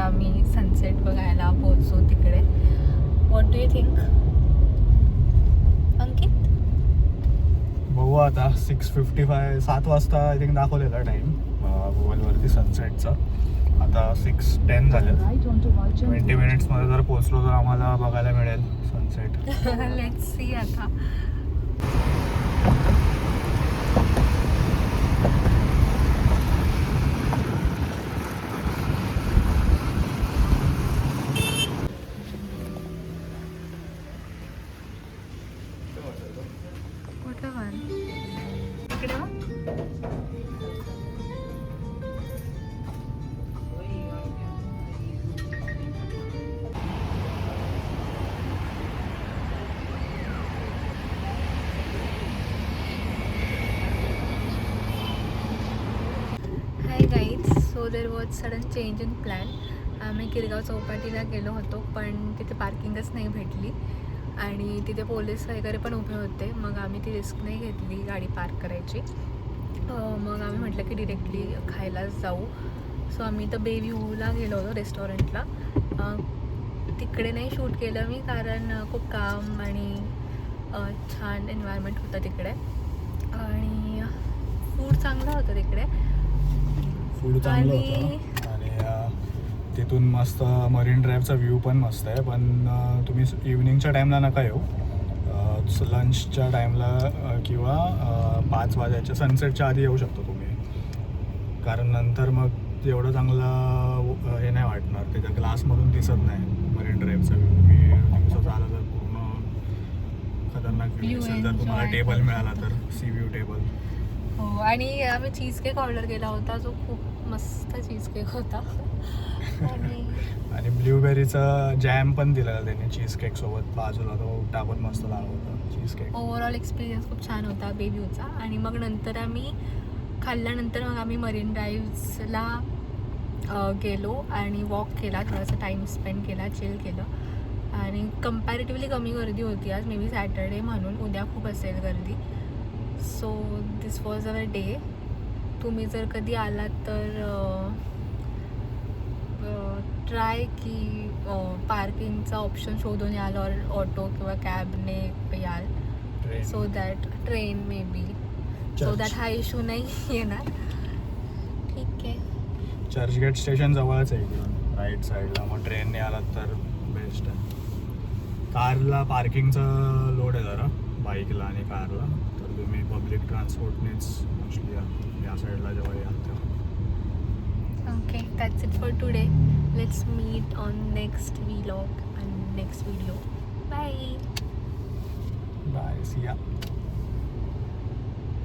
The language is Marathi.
आम्ही सनसेट बघायला पोहोचू तिकडे. व्हॉट डू यू थिंक अंकित? बघू आता 6:55 7 वाजता आय थिंक दाखवलेला टाईम गुगलवरती सनसेटचा. आता 6:10 झाले. 20 मिनिट्समध्ये जर पोहोचलो तर आम्हाला बघायला मिळेल सनसेट. लेट्स सी आता. कुठं वर इकडे मग hi guys. So there was sudden change in plan. आम्ही किरगाव चौपाटीला गेलो होतो पण तिथे पार्किंगच नाही भेटली आणि तिथे पोलीस वगैरे पण उभे होते. मग आम्ही ती रिस्क नाही घेतली गाडी पार्क करायची. मग आम्ही म्हटलं की डिरेक्टली खायलाच जाऊ. सो आम्ही तर बेव्ह्यूला गेलो होतो रेस्टॉरंटला. तिकडे नाही शूट केलं मी कारण खूप काम आणि छान एन्व्हायरमेंट होतं तिकडे आणि फूड चांगलं होतं तिकडे. फूड चांगलं होतं आणि तिथून मस्त मरीन ड्राईव्हचा व्ह्यू पण मस्त आहे. पण तुम्ही इव्हनिंगच्या टाईमला नका येऊ. लंचच्या टाईमला किंवा 5 वाजायच्या सनसेटच्या आधी येऊ शकतो तुम्ही. कारण नंतर मग एवढं चांगलं हे नाही वाटणार. त्याच्या ग्लासमधून दिसत नाही मरीन ड्राईव्हचा व्ह्यू. मी दिवसाचा आला तर पूर्ण खतरनाक व्ह्यू दिसेल जर तुम्हाला टेबल मिळाला तर. Sea view table. हो आणि आम्ही चीज केक ऑर्डर केला होता जो खूप मस्त चीज केक होता. आणि ब्ल्यूबेरीचा जॅम पण दिलेला त्यांनी चीज केक सोबत बाजूला. तो टाकून मस्त लागला होता चीज केक. ओव्हरऑल एक्सपिरियन्स खूप छान होता बेव्ह्यूचा. आणि मग नंतर आम्ही खाल्ल्यानंतर मग आम्ही मरीन ड्राईव्हला गेलो आणि वॉक केला. थोडासा टाईम स्पेंड केला, चिल केलं आणि कम्पॅरेटिव्हली कमी गर्दी होती आज. मे बी सॅटर्डे म्हणून उद्या खूप असेल गर्दी. So this was our day. तुम्ही जर कधी आलात तर ट्राय की पार्किंगचा ऑप्शन शोधून याल और ऑटो किंवा कॅबने याल. So that train may be so that हा इश्यू नाही येणार. ठीक आहे. चर्चगेट स्टेशन जवळच आहे इकडून राईट साईडला. मग ट्रेनने आलात तर बेस्ट आहे. कारला पार्किंगचं लोड आहे जरा बाईकला आणि कारला. तर तुम्ही पब्लिक ट्रान्सपोर्टनेच मोस्टली या साईडला जेव्हा याल तेव्हा. Okay, that's it for today. Let's meet on next vlog and next video. Bye. Bye. See ya.